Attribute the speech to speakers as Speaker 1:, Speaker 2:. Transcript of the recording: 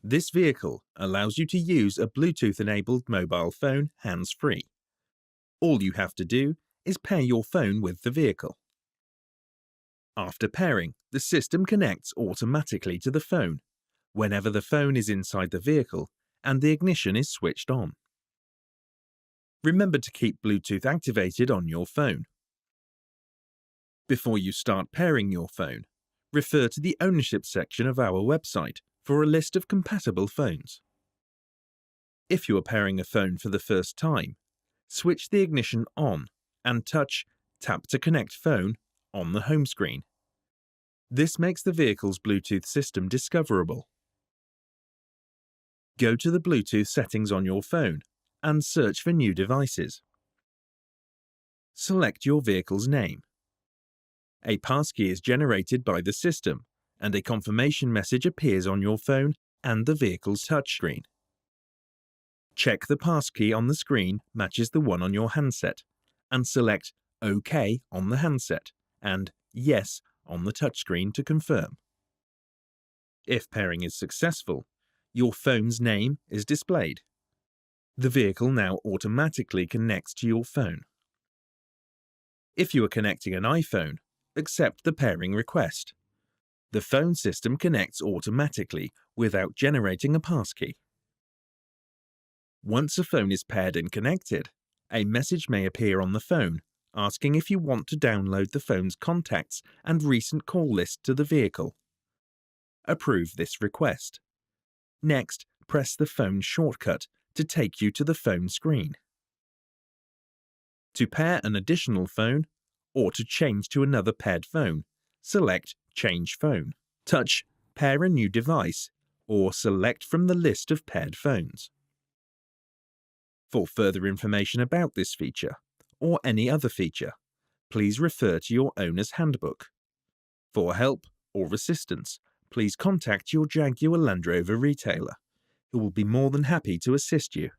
Speaker 1: This vehicle allows you to use a Bluetooth-enabled mobile phone hands-free. All you have to do is pair your phone with the vehicle. After pairing, the system connects automatically to the phone whenever the phone is inside the vehicle and the ignition is switched on. Remember to keep Bluetooth activated on your phone. Before you start pairing your phone, refer to the ownership section of our website for a list of compatible phones. If you are pairing a phone for the first time, switch the ignition on and touch Tap to Connect Phone on the home screen. This makes the vehicle's Bluetooth system discoverable. Go to the Bluetooth settings on your phone and search for new devices. Select your vehicle's name. A passkey is generated by the system, and a confirmation message appears on your phone and the vehicle's touchscreen. Check the passkey on the screen matches the one on your handset, and select OK on the handset and Yes on the touchscreen to confirm. If pairing is successful, your phone's name is displayed. The vehicle now automatically connects to your phone. If you are connecting an iPhone, accept the pairing request. The phone system connects automatically without generating a passkey. Once a phone is paired and connected, a message may appear on the phone asking if you want to download the phone's contacts and recent call list to the vehicle. Approve this request. Next, press the phone shortcut to take you to the phone screen. To pair an additional phone, or to change to another paired phone, select Change Phone. Touch Pair a new device, or select from the list of paired phones. For further information about this feature, or any other feature, please refer to your owner's handbook. For help or assistance, please contact your Jaguar Land Rover retailer, who will be more than happy to assist you.